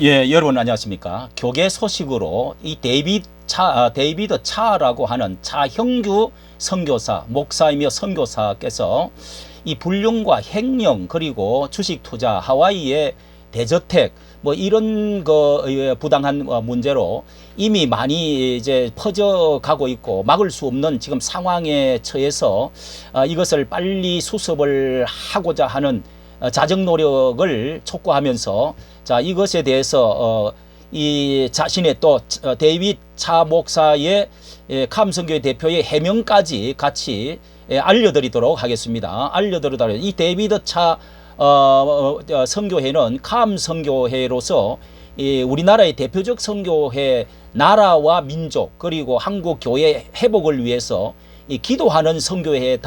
예, 여러분 안녕하십니까? 교계 소식으로 이 데이비드 차라고 하는 차형규 선교사, 목사이며 선교사께서 이 불륜과 횡령 그리고 주식 투자, 하와이의 대저택 뭐 이런 거 부당한 문제로 이미 많이 이제 퍼져가고 있고 막을 수 없는 지금 상황에 처해서 이것을 빨리 수습을 하고자 하는 자정 노력을 촉구하면서 자 이것에 대해서 이 자신의 또 데이빗 차 목사의 감성교회 대표의 해명까지 같이 알려드리도록 하겠습니다. 알려드리도록 이 데이비드 차 선교회는 캄 선교회로서 우리나라의 대표적 선교회 나라와 민족 그리고 한국 교회 회복을 위해서 이 기도하는 선교회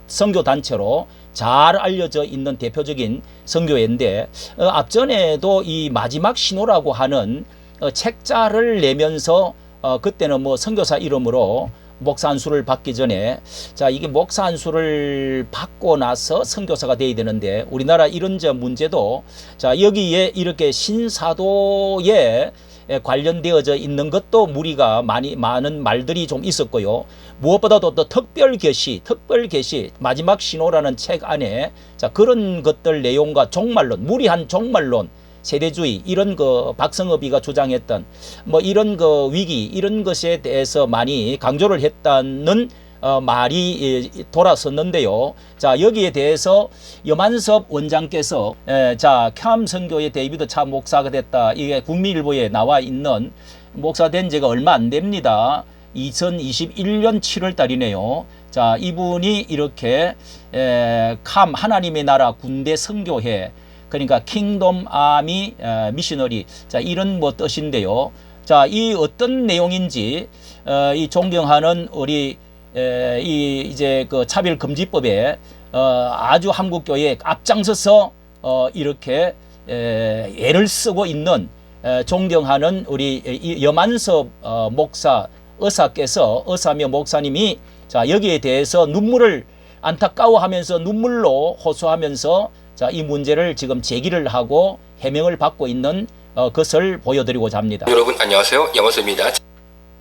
선교 단체로 잘 알려져 있는 대표적인 선교회인데 앞전에도 이 마지막 신호라고 하는 책자를 내면서 그때는 뭐 선교사 이름으로 목사 안수를 받기 전에 자 이게 목사 안수를 받고 나서 선교사가 돼야 되는데 우리나라 이런 문제도 자 여기에 이렇게 신사도에 관련되어져 있는 것도 무리가 많은 말들이 좀 있었고요. 무엇보다도 또 특별 계시 마지막 신호라는 책 안에 자 그런 것들 내용과 종말론, 무리한 종말론, 세대주의 이런 그 박성업이가 주장했던 뭐 이런 그 위기 이런 것에 대해서 많이 강조를 했다는 말이 돌았었는데요. 자 여기에 대해서 염한섭 원장께서 자 캄 선교의 데이비드 차 목사가 됐다. 이게 국민일보에 나와 있는 목사 된 지가 얼마 안 됩니다. 2021년 7월 달이네요. 자 이분이 이렇게 캄 하나님의 나라 군대 선교회 그러니까 킹덤 아미 미셔너리 자 이런 뭐 뜻인데요. 자 이 어떤 내용인지 이 존경하는 우리 이 이제 그 차별금지법에 아주 한국교회에 앞장서서 이렇게 애를 쓰고 있는 존경하는 우리 염한섭 목사 의사며 목사님이 자 여기에 대해서 눈물을 안타까워하면서 눈물로 호소하면서 자 이 문제를 지금 제기를 하고 해명을 받고 있는 것을 보여드리고자 합니다. 여러분 안녕하세요. 염한섭입니다.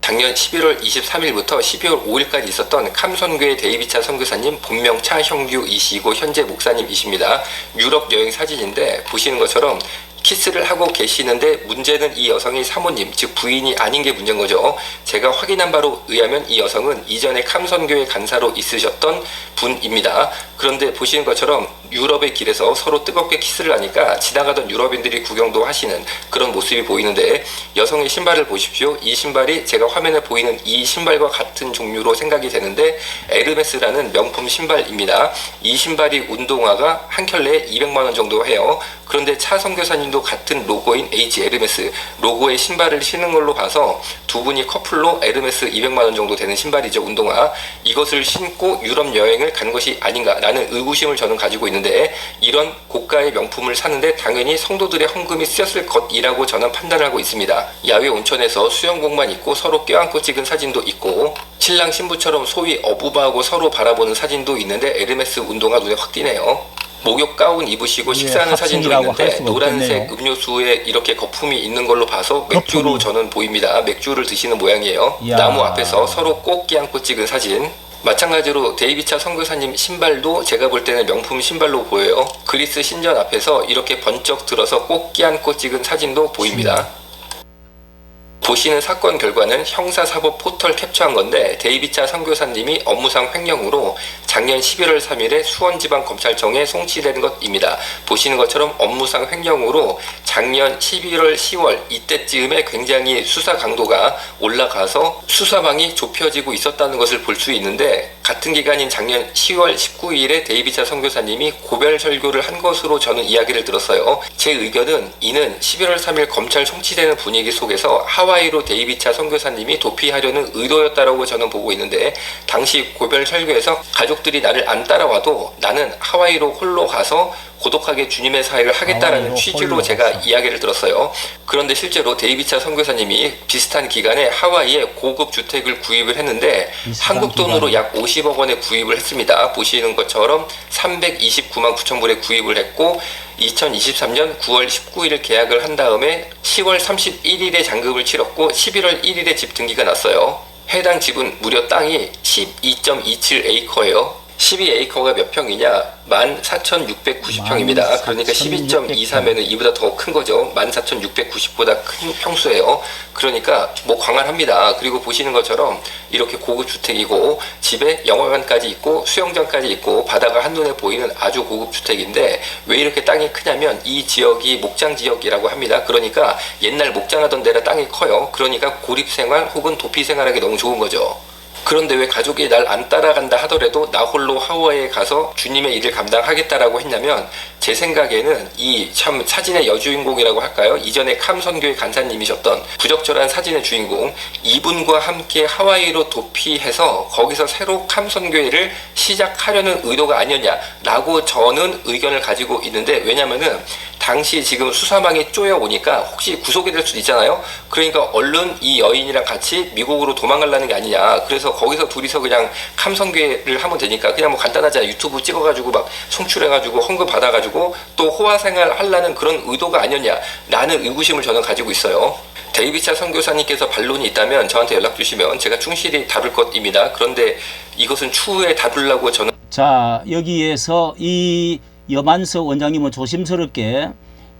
작년 11월 23일부터 12월 5일까지 있었던 캄선교회 데이비차 선교사님 본명 차형규이시고 현재 목사님이십니다. 유럽 여행 사진인데 보시는 것처럼 키스를 하고 계시는데 문제는 이 여성이 사모님 즉 부인이 아닌 게 문제인 거죠. 제가 확인한 바로 의하면 이 여성은 이전에 캄선교회 간사로 있으셨던 분입니다. 그런데 보시는 것처럼 유럽의 길에서 서로 뜨겁게 키스를 하니까 지나가던 유럽인들이 구경도 하시는 그런 모습이 보이는데 여성의 신발을 보십시오. 이 신발이 제가 화면에 보이는 이 신발과 같은 종류로 생각이 되는데 에르메스라는 명품 신발입니다. 이 신발이 운동화가 한 켤레에 200만원 정도 해요. 그런데 차 선교사님도 같은 로고인 H 에르메스 로고의 신발을 신은 걸로 봐서 두 분이 커플로 에르메스 200만원 정도 되는 신발이죠. 운동화. 이것을 신고 유럽 여행을 간 것이 아닌가라는 의구심을 저는 가지고 있는데 이런 고가의 명품을 사는데 당연히 성도들의 헌금이 쓰였을 것이라고 저는 판단하고 있습니다. 야외 온천에서 수영복만 입고 서로 껴안고 찍은 사진도 있고 신랑 신부처럼 소위 어부바하고 서로 바라보는 사진도 있는데 에르메스 운동화 눈에 확 띄네요. 목욕 가운 입으시고 식사하는 사진도 있는데 노란색 음료수에 이렇게 거품이 있는 걸로 봐서 맥주로 저는 보입니다. 맥주를 드시는 모양이에요. 이야. 나무 앞에서 서로 꼭 끼안고 찍은 사진. 마찬가지로 데이비차 선교사님 신발도 제가 볼 때는 명품 신발로 보여요. 그리스 신전 앞에서 이렇게 번쩍 들어서 꼭 끼안고 찍은 사진도 보입니다. 보시는 사건 결과는 형사사법 포털 캡처한 건데 데이비차 선교사님이 업무상 횡령으로 작년 11월 3일에 수원지방검찰청에 송치된 것입니다. 보시는 것처럼 업무상 횡령으로 작년 11월 10월 이때쯤에 굉장히 수사 강도가 올라가서 수사망이 좁혀지고 있었다는 것을 볼 수 있는데 같은 기간인 작년 10월 19일에 데이비차 선교사님이 고별 설교를 한 것으로 저는 이야기를 들었어요. 제 의견은 이는 11월 3일 검찰 송치되는 분위기 속에서 하와이로 데이비차 선교사님이 도피하려는 의도였다라고 저는 보고 있는데 당시 고별 설교에서 가족들이 나를 안 따라와도 나는 하와이로 홀로 가서 고독하게 주님의 사역을 하겠다라는 취지로 제가 이야기를 들었어요. 그런데 실제로 데이비차 선교사님이 비슷한 기간에 하와이에 고급 주택을 구입을 했는데 한국 돈으로 약 50억 원에 구입을 했습니다. 보시는 것처럼 329만 9천 불에 구입을 했고 2023년 9월 19일 계약을 한 다음에 10월 31일에 잔급을 치렀고 11월 1일에 집 등기가 났어요. 해당 집은 무려 땅이 12.27에이커예요. 12에이커가 몇 평이냐? 14,690평입니다. 그러니까 12.23면은 이보다 더 큰 거죠. 14,690보다 큰 평수예요. 그러니까 뭐 광활합니다. 그리고 보시는 것처럼 이렇게 고급 주택이고 집에 영화관까지 있고 수영장까지 있고 바다가 한눈에 보이는 아주 고급 주택인데 왜 이렇게 땅이 크냐면 이 지역이 목장 지역이라고 합니다. 그러니까 옛날 목장하던 데라 땅이 커요. 그러니까 고립생활 혹은 도피생활하기 너무 좋은 거죠. 그런데 왜 가족이 날 안 따라간다 하더라도 나 홀로 하와이에 가서 주님의 일을 감당하겠다라고 했냐면 제 생각에는 이 참 사진의 여주인공이라고 할까요? 이전에 캄선교회 간사님이셨던 부적절한 사진의 주인공 이분과 함께 하와이로 도피해서 거기서 새로 캄선교회를 시작하려는 의도가 아니었냐라고 저는 의견을 가지고 있는데 왜냐면은 당시 지금 수사망이 쪼여오니까 혹시 구속이 될 수도 있잖아요. 그러니까 얼른 이 여인이랑 같이 미국으로 도망가려는 게 아니냐. 그래서 거기서 둘이서 그냥 캄성교회를 하면 되니까 그냥 뭐 간단하잖아요. 유튜브 찍어가지고 막 송출해가지고 헌금 받아가지고 또 호화생활 하려는 그런 의도가 아니었냐라는 의구심을 저는 가지고 있어요. 데이비차 선교사님께서 반론이 있다면 저한테 연락 주시면 제가 충실히 다룰 것입니다. 그런데 이것은 추후에 다루려고 저는 자, 여기에서 이 여만서 원장님은 조심스럽게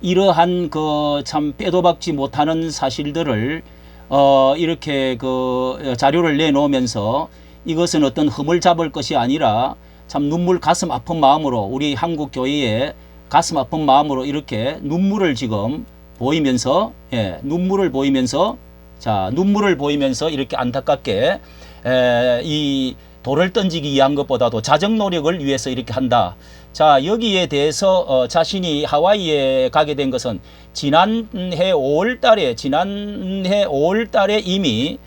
이러한 그 참 빼도 박지 못하는 사실들을 이렇게 그 자료를 내놓으면서 이것은 어떤 흠을 잡을 것이 아니라 참 눈물 가슴 아픈 마음으로 우리 한국 교회에 가슴 아픈 마음으로 이렇게 눈물을 지금 보이면서 눈물을 보이면서 이렇게 안타깝게 이 돌을 던지기 위한 것보다도 자정 노력을 위해서 이렇게 한다. 자, 여기에 대해서 자신이 하와이에 가게 된 것은 지난해 5월달에 이미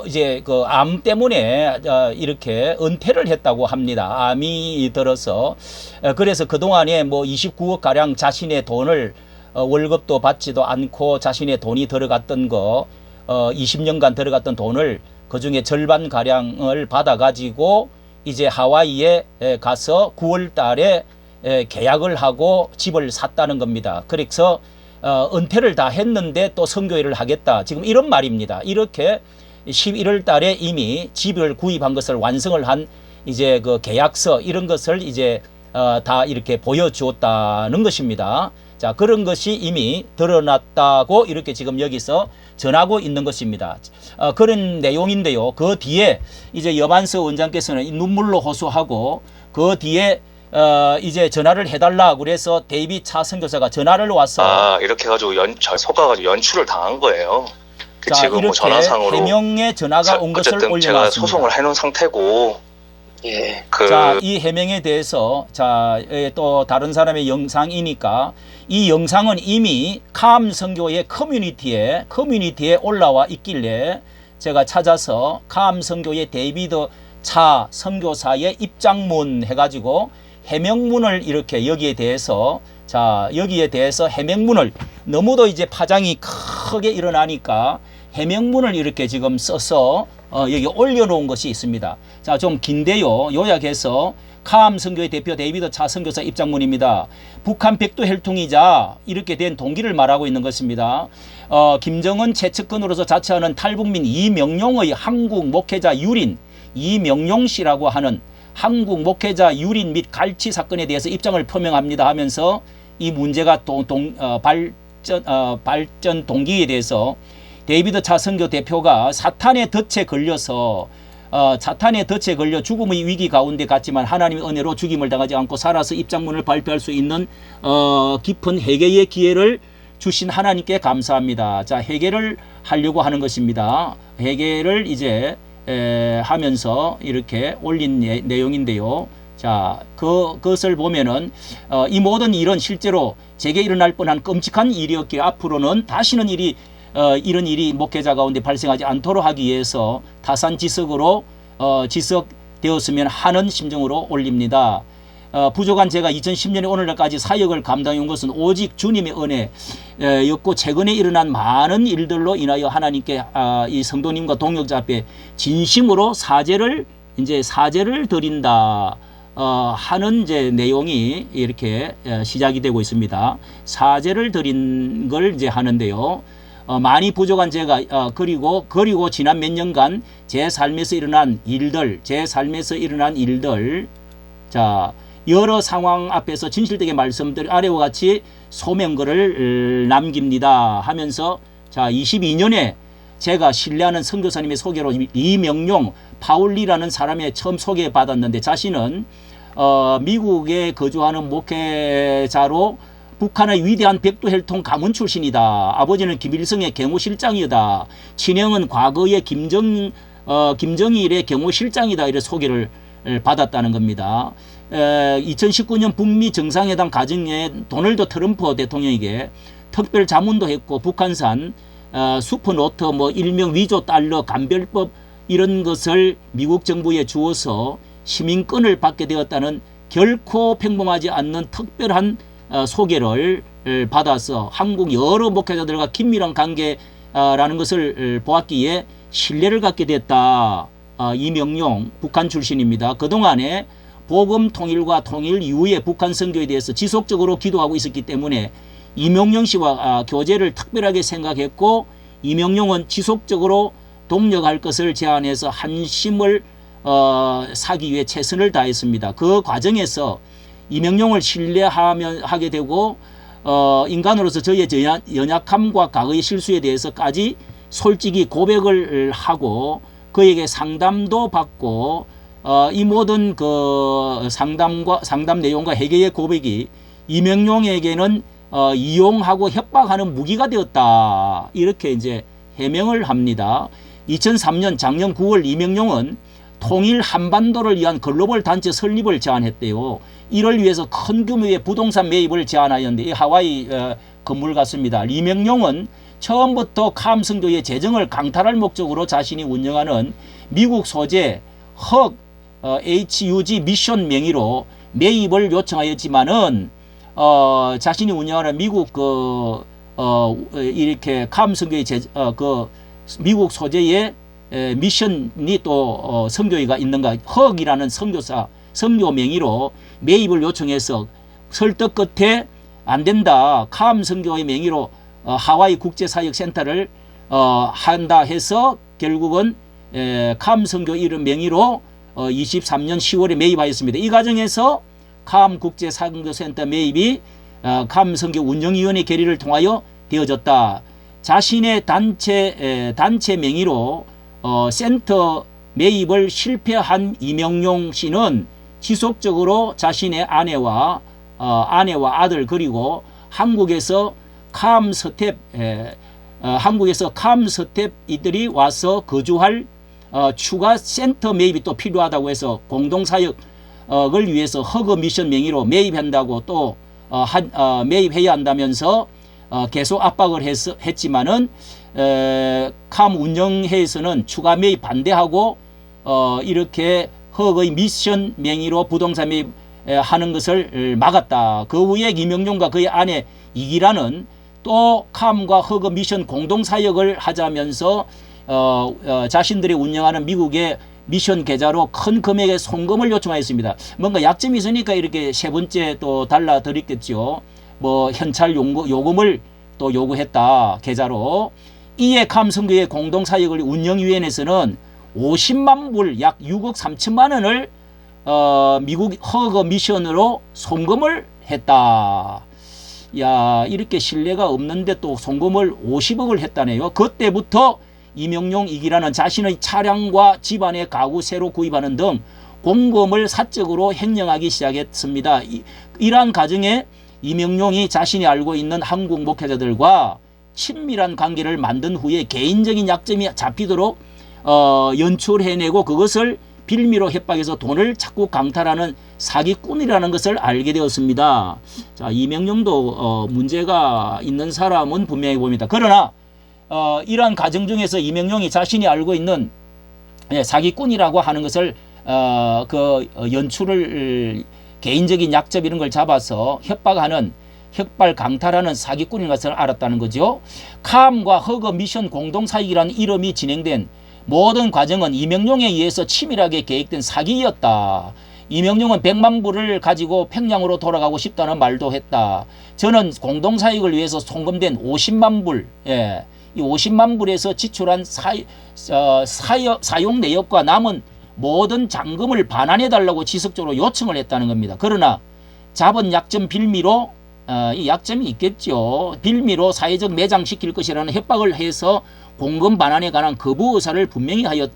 이제 그 암 때문에 이렇게 은퇴를 했다고 합니다. 암이 들어서 그래서 그 동안에 뭐 29억 가량 자신의 돈을 월급도 받지도 않고 자신의 돈이 들어갔던 거 20년간 들어갔던 돈을 그 중에 절반 가량을 받아 가지고 이제 하와이에 가서 9월 달에 계약을 하고 집을 샀다는 겁니다. 그래서 은퇴를 다 했는데 또 선교회를 하겠다. 지금 이런 말입니다. 이렇게 11월 달에 이미 집을 구입한 것을 완성을 한 이제 그 계약서 이런 것을 이제 다 이렇게 보여주었다는 것입니다. 자, 그런 것이 이미 드러났다고 이렇게 지금 여기서 전하고 있는 것입니다. 그런 내용인데요. 그 뒤에 이제 여만서 원장께서는 눈물로 호소하고 그 뒤에 이제 전화를 해달라 그래서 데이빗 차 선교사가 전화를 와서 이렇게 해가지고 속아가지고 연출을 당한 거예요. 자, 지금 이렇게 뭐 전화상으로 해명의 전화가 온 것을 어쨌든 제가 올려놨습니다. 소송을 해놓은 상태고 자, 이 해명에 대해서 또 다른 사람의 영상이니까 이 영상은 이미 캄 선교의 커뮤니티에 올라와 있길래 제가 찾아서 캄 선교의 데이비드 차 선교사의 입장문 해가지고 해명문을 이렇게 여기에 대해서 해명문을 너무도 이제 파장이 크게 일어나니까 해명문을 이렇게 지금 써서 여기 올려놓은 것이 있습니다. 자, 좀 긴데요. 요약해서 캄 선교의 대표 데이비드 차 선교사 입장문입니다. 북한 백도 혈통이자 이렇게 된 동기를 말하고 있는 것입니다. 김정은 최측근으로서 자처하는 탈북민 이명룡의 한국 목회자 유린 이명룡 씨라고 하는 한국 목회자 유린 및 갈치 사건에 대해서 입장을 표명합니다 하면서 이 문제가 발전 동기에 대해서 데이비드 차 선교 대표가 사탄의 덫에 걸려 죽음의 위기 가운데 갔지만 하나님의 은혜로 죽임을 당하지 않고 살아서 입장문을 발표할 수 있는 깊은 회개의 기회를 주신 하나님께 감사합니다. 자, 회개를 하려고 하는 것입니다. 회개를 이제 하면서 이렇게 올린 내용인데요. 자, 그것을 보면은 이 모든 일은 실제로 제게 일어날 뻔한 끔찍한 일이었기에 앞으로는 다시는 이런 일이 목회자 가운데 발생하지 않도록 하기 위해서 타산지석으로 지석되었으면 하는 심정으로 올립니다. 부족한 제가 2010년에 오늘날까지 사역을 감당한 것은 오직 주님의 은혜였고 최근에 일어난 많은 일들로 인하여 하나님께 이 성도님과 동역자 앞에 진심으로 사죄를 드린다 하는 이제 내용이 이렇게 시작이 되고 있습니다. 사죄를 드린 걸 이제 하는데요. 많이 부족한 제가 그리고 지난 몇 년간 제 삶에서 일어난 일들, 자 여러 상황 앞에서 진실되게 말씀드릴 아래와 같이 소명글을 남깁니다 하면서 자 22년에 제가 신뢰하는 선교사님의 소개로 이명용 파울리라는 사람의 처음 소개받았는데 자신은 미국에 거주하는 목회자로 북한의 위대한 백두혈통 가문 출신이다. 아버지는 김일성의 경호실장이다. 친형은 과거의 김정일의 경호실장이다. 이런 소개를 받았다는 겁니다. 2019년 북미 정상회담 과정에 도널드 트럼프 대통령에게 특별 자문도 했고 북한산 슈퍼노트 일명 위조 달러 감별법 이런 것을 미국 정부에 주어서 시민권을 받게 되었다는 결코 평범하지 않는 특별한 소개를 받아서 한국 여러 목회자들과 긴밀한 관계라는 것을 보았기에 신뢰를 갖게 됐다. 이명용 북한 출신입니다. 그동안에 복음 통일과 통일 이후에 북한 선교에 대해서 지속적으로 기도하고 있었기 때문에 이명용 씨와 교제를 특별하게 생각했고 이명용은 지속적으로 동력할 것을 제안해서 한심을 사기 위해 최선을 다했습니다. 그 과정에서 이명용을 신뢰하게 되고 인간으로서 저의 연약함과 과거의 실수에 대해서까지 솔직히 고백을 하고 그에게 상담도 받고 이 모든 그 상담 내용과 해결의 고백이 이명용에게는 이용하고 협박하는 무기가 되었다. 이렇게 이제 해명을 합니다. 2003년 작년 9월 이명용은 통일 한반도를 위한 글로벌 단체 설립을 제안했대요. 이를 위해서 큰 규모의 부동산 매입을 제안하였는데 하와이 건물 같습니다. 이명용은 처음부터 캄 선교의 재정을 강탈할 목적으로 자신이 운영하는 미국 소재 HUG 미션 명의로 매입을 요청하였지만은 자신이 운영하는 미국 이렇게 캄 선교의 미국 소재의 미션이 또 선교회가 있는가 헉이라는 선교 명의로 매입을 요청해서 설득 끝에 안 된다. 캄 선교의 명의로 하와이 국제사역센터를 한다 해서 결국은 캄 선교 이름 명의로 23년 10월에 매입하였습니다. 이 과정에서 캄 국제사역센터 매입이 캄 선교 운영위원회 결의를 통하여 되어졌다. 자신의 단체 명의로 센터 매입을 실패한 이명용 씨는 지속적으로 자신의 아내와 아들 그리고 한국에서 캄 서텝 이들이 와서 거주할 추가 센터 매입이 또 필요하다고 해서 공동사역을 위해서 허그 미션 명의로 매입한다고 또 매입해야 한다면서 계속 압박을 했지만은 캄 운영회에서는 추가 매입 반대하고 이렇게 허그의 미션 명의로 부동산 매입하는 것을 막았다. 그 후에 이명용과 그의 아내 이기라는 또 캄과 허그 미션 공동사역을 하자면서 자신들이 운영하는 미국의 미션 계좌로 큰 금액의 송금을 요청하였습니다. 뭔가 약점이 있으니까 이렇게 세 번째 또 달라드렸겠죠. 현찰 요금을 또 요구했다. 계좌로. 이에 캄 선교회 공동사역을 운영위원회에서는 50만 불 약 6억 3천만 원을 미국 허그 미션으로 송금을 했다. 야, 이렇게 신뢰가 없는데 또 송금을 50억을 했다네요. 그때부터 이명용 이기라는 자신의 차량과 집안의 가구 새로 구입하는 등 공금을 사적으로 횡령하기 시작했습니다. 이러한 과정에 이명용이 자신이 알고 있는 한국 목회자들과 친밀한 관계를 만든 후에 개인적인 약점이 잡히도록 연출해내고 그것을 빌미로 협박해서 돈을 자꾸 강탈하는 사기꾼이라는 것을 알게 되었습니다. 자, 이명용도 문제가 있는 사람은 분명히 보입니다. 그러나 이러한 과정 중에서 이명용이 자신이 알고 있는 사기꾼이라고 하는 것을 연출을 개인적인 약점 이런 걸 잡아서 협박 강탈하는 사기꾼인 것을 알았다는 거죠. 캄과 허거 미션 공동사익이라는 이름이 진행된 모든 과정은 이명룡에 의해서 치밀하게 계획된 사기였다. 이명룡은 100만 불을 가지고 평양으로 돌아가고 싶다는 말도 했다. 저는 공동사익을 위해서 송금된 50만 불, 이 50만 불에서 지출한 사용 내역과 남은 모든 잔금을 반환해달라고 지속적으로 요청을 했다는 겁니다. 그러나 잡은 약점 빌미로 이 약점이 있겠죠. 빌미로 사회적 매장시킬 것이라는 협박을 해서 공금 반환에 관한 거부 의사를 분명히 하여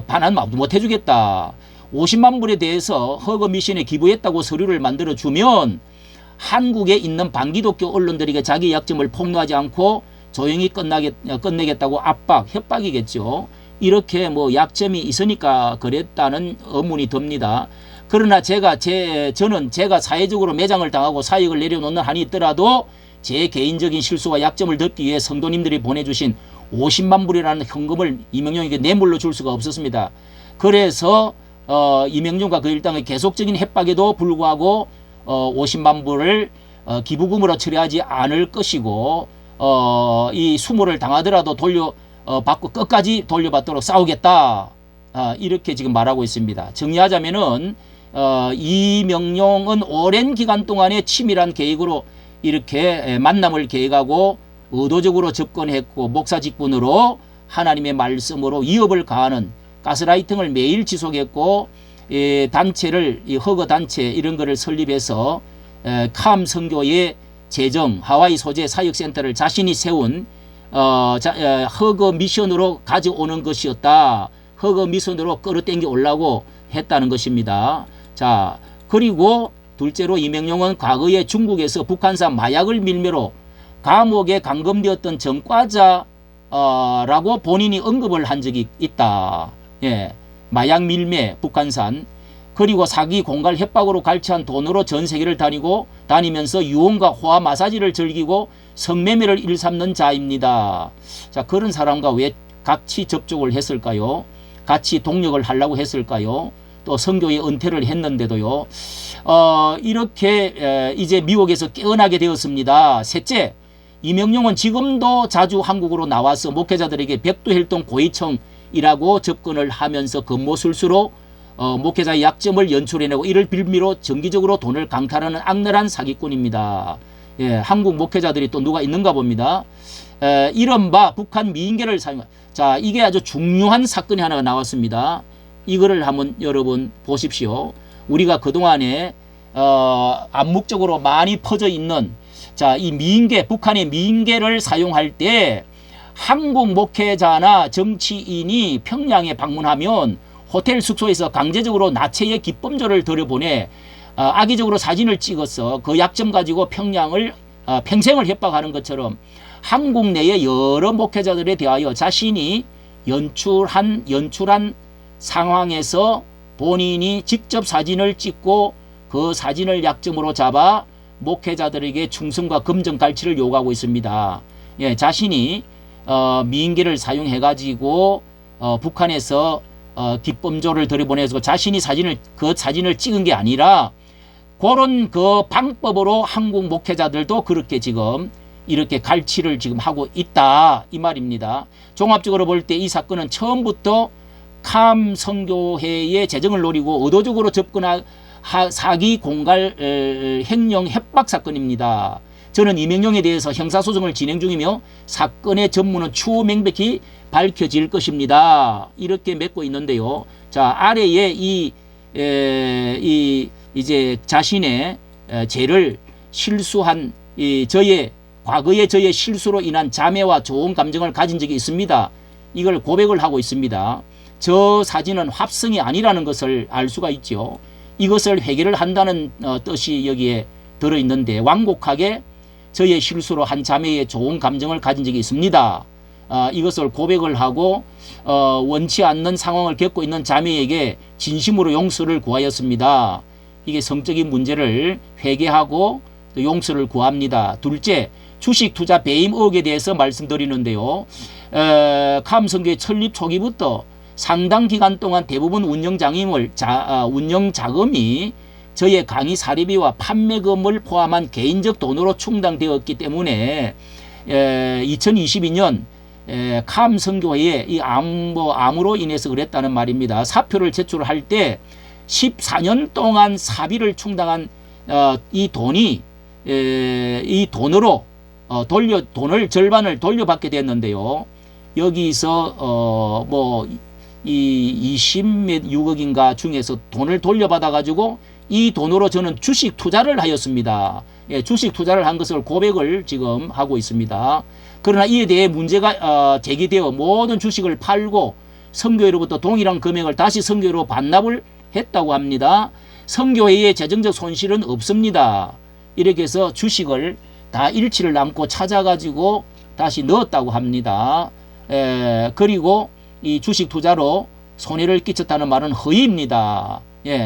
반환 못 해주겠다. 50만 불에 대해서 허거 미션에 기부했다고 서류를 만들어주면 한국에 있는 반기독교 언론들에게 자기 약점을 폭로하지 않고 조용히 끝내겠다고 압박, 협박이겠죠. 이렇게 뭐 약점이 있으니까 그랬다는 의문이 듭니다. 그러나 저는 제가 사회적으로 매장을 당하고 사익을 내려놓는 한이 있더라도 제 개인적인 실수와 약점을 덮기 위해 성도님들이 보내주신 50만 불이라는 현금을 이명룡에게 뇌물로 줄 수가 없었습니다. 그래서 이명룡과 그 일당의 계속적인 협박에도 불구하고 50만 불을 기부금으로 처리하지 않을 것이고 이 수모를 당하더라도 받고 끝까지 돌려받도록 싸우겠다. 이렇게 지금 말하고 있습니다. 정리하자면은 이명룡은 오랜 기간 동안의 치밀한 계획으로 이렇게 만남을 계획하고 의도적으로 접근했고 목사 직분으로 하나님의 말씀으로 위협을 가하는 가스라이팅을 매일 지속했고 단체를 허거 단체 이런 거를 설립해서 캄 선교의 재정 하와이 소재 사역센터를 자신이 세운 허거 미션으로 가져오는 것이었다. 허거 미션으로 끌어당겨 오려고 했다는 것입니다. 자, 그리고 둘째로 이명룡은 과거에 중국에서 북한산 마약을 밀매로 감옥에 감금되었던 전과자라고 본인이 언급을 한 적이 있다. 예, 마약 밀매 북한산 그리고 사기 공갈 협박으로 갈취한 돈으로 전 세계를 다니면서 유흥과 호화 마사지를 즐기고 성매매를 일삼는 자입니다. 자, 그런 사람과 왜 같이 접촉을 했을까요? 같이 동력을 하려고 했을까요? 또 선교에 은퇴를 했는데도요. 이렇게 이제 미국에서 깨어나게 되었습니다. 셋째, 이명룡은 지금도 자주 한국으로 나와서 목회자들에게 백두혈통 고위청이라고 접근을 하면서 근무술수로 목회자의 약점을 연출해내고 이를 빌미로 정기적으로 돈을 강탈하는 악랄한 사기꾼입니다. 예, 한국 목회자들이 또 누가 있는가 봅니다. 이른바 북한 미인계를 사용. 자, 이게 아주 중요한 사건이 하나가 나왔습니다. 이거를 한번 여러분 보십시오. 우리가 그동안에 암묵적으로 많이 퍼져 있는 자, 이 미인계, 북한의 미인계를 사용할 때 한국 목회자나 정치인이 평양에 방문하면 호텔 숙소에서 강제적으로 나체의 기법조를 들여보내 악의적으로 사진을 찍어서 그 약점 가지고 평양을 평생을 협박하는 것처럼 한국 내의 여러 목회자들에 대하여 자신이 연출한 상황에서 본인이 직접 사진을 찍고 그 사진을 약점으로 잡아 목회자들에게 충성과 검정 갈취를 요구하고 있습니다. 예, 자신이 미인계를 사용해 가지고 북한에서 기법조를 들여보내서 자신이 그 사진을 찍은 게 아니라 그런 그 방법으로 한국 목회자들도 그렇게 지금 이렇게 갈취를 지금 하고 있다 이 말입니다. 종합적으로 볼 때 이 사건은 처음부터 캄 선교회의 재정을 노리고 의도적으로 접근한 사기 공갈 횡령 협박 사건입니다. 저는 이명룡에 대해서 형사소송을 진행 중이며 사건의 전문은 추후 명백히 밝혀질 것입니다. 이렇게 맺고 있는데요. 자, 아래에 이제 자신의 죄를 실수한 과거의 저의 실수로 인한 자매와 좋은 감정을 가진 적이 있습니다. 이걸 고백을 하고 있습니다. 저 사진은 합성이 아니라는 것을 알 수가 있죠. 이것을 회개를 한다는 뜻이 여기에 들어있는데 완곡하게 저의 실수로 한 자매의 좋은 감정을 가진 적이 있습니다. 이것을 고백을 하고 원치 않는 상황을 겪고 있는 자매에게 진심으로 용서를 구하였습니다. 이게 성적인 문제를 회개하고 용서를 구합니다. 둘째, 주식 투자 배임 의혹에 대해서 말씀드리는데요. 캄 선교회 설립 초기부터 상당 기간 동안 대부분 운영 자금이 저의 강의 사례비와 판매금을 포함한 개인적 돈으로 충당되었기 때문에 2022년 캄 선교회에 이 암으로 인해서 그랬다는 말입니다. 사표를 제출할 때 14년 동안 사비를 충당한 이 돈이 이 돈으로 돈을 절반을 돌려받게 됐는데요. 여기서 이 26억인가 중에서 돈을 돌려받아 가지고 이 돈으로 저는 주식 투자를 하였습니다. 주식 투자를 한 것을 고백을 지금 하고 있습니다. 그러나 이에 대해 문제가 제기되어 모든 주식을 팔고 선교회로부터 동일한 금액을 다시 선교회로 반납을 했다고 합니다. 선교회의 재정적 손실은 없습니다. 이렇게 해서 주식을 다 일치를 남고 찾아가지고 다시 넣었다고 합니다. 그리고 이 주식 투자로 손해를 끼쳤다는 말은 허위입니다.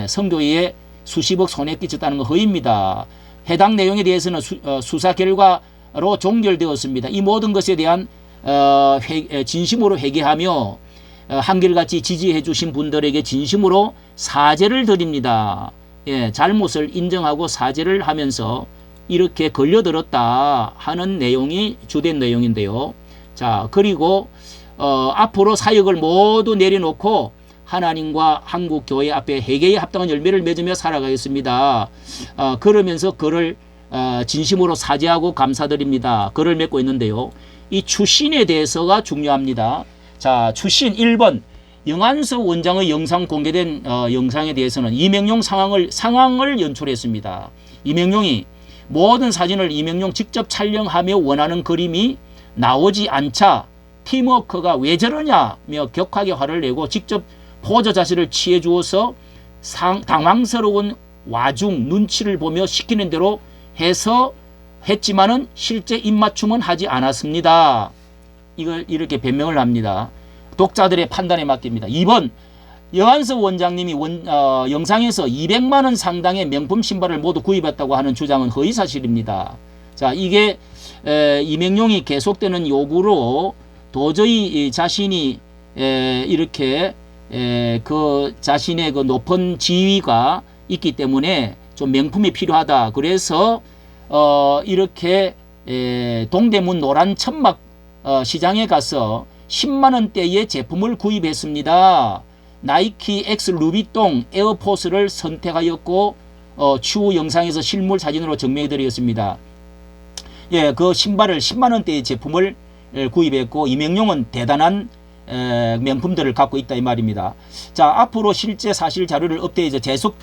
선교회에 수십억 손해 끼쳤다는 건 허위입니다. 해당 내용에 대해서는 수사 결과로 종결되었습니다. 이 모든 것에 대한 진심으로 회개하며 한결같이 지지해 주신 분들에게 진심으로 사죄를 드립니다. 잘못을 인정하고 사죄를 하면서 이렇게 걸려들었다 하는 내용이 주된 내용인데요. 자, 그리고 앞으로 사역을 모두 내려놓고 하나님과 한국 교회 앞에 회개에 합당한 열매를 맺으며 살아가겠습니다. 그러면서 그를 진심으로 사죄하고 감사드립니다. 글을 맺고 있는데요. 이 출신에 대해서가 중요합니다. 자, 출신 1번 영안석 원장의 영상 공개된 영상에 대해서는 이명용 상황을 연출했습니다. 이명용이 모든 사진을 이명용 직접 촬영하며 원하는 그림이 나오지 않자 팀워크가 왜 저러냐며 격하게 화를 내고 직접 포즈 자세를 취해 주어서 당황스러운 와중 눈치를 보며 시키는 대로 해서 했지만은 실제 입맞춤은 하지 않았습니다. 이걸 이렇게 변명을 합니다. 독자들의 판단에 맡깁니다. 2번 여한석 원장님이 영상에서 200만 원 상당의 명품 신발을 모두 구입했다고 하는 주장은 허위사실입니다. 자, 이게 이명용이 계속되는 요구로 도저히 자신이 이렇게 그 자신의 그 높은 지위가 있기 때문에 좀 명품이 필요하다. 그래서 이렇게 동대문 노란 천막 시장에 가서 10만 원대의 제품을 구입했습니다. 나이키 X 루비통 에어포스를 선택하였고 추후 영상에서 실물 사진으로 증명해 드리겠습니다. 그 신발을 10만 원대의 제품을 구입했고 이명용은 대단한 명품들을 갖고 있다 이 말입니다. 자, 앞으로 실제 사실 자료를 업데이트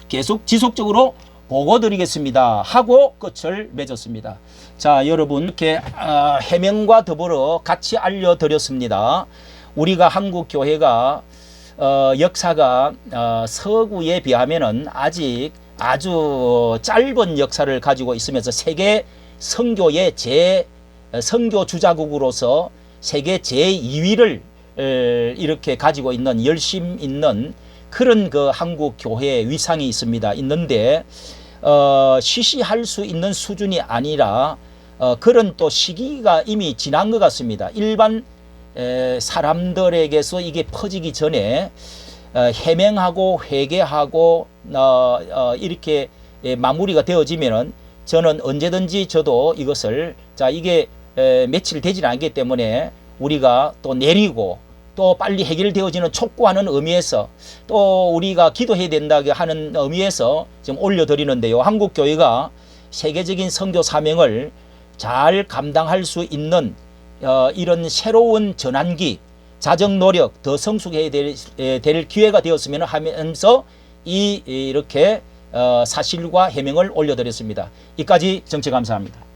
계속 지속적으로 보고 드리겠습니다 하고 끝을 맺었습니다. 자, 여러분 이렇게 해명과 더불어 같이 알려드렸습니다. 우리가 한국 교회가 역사가 서구에 비하면은 아직 아주 짧은 역사를 가지고 있으면서 세계 선교의 선교 주자국으로서 세계 제2위를 이렇게 가지고 있는 열심 있는 그런 그 한국 교회의 위상이 있는데 시시할 수 있는 수준이 아니라 그런 또 시기가 이미 지난 것 같습니다. 일반 사람들에게서 이게 퍼지기 전에 해명하고 회개하고 이렇게 마무리가 되어지면은 저는 언제든지 저도 이것을 이게 며칠 되지 않기 때문에 우리가 또 내리고 또 빨리 해결되어지는 촉구하는 의미에서 또 우리가 기도해야 된다 하는 의미에서 지금 올려드리는데요. 한국교회가 세계적인 선교 사명을 잘 감당할 수 있는 이런 새로운 전환기, 자정 노력 더 성숙해야 될 기회가 되었으면 하면서 이렇게 사실과 해명을 올려드렸습니다. 이까지 정치 감사합니다.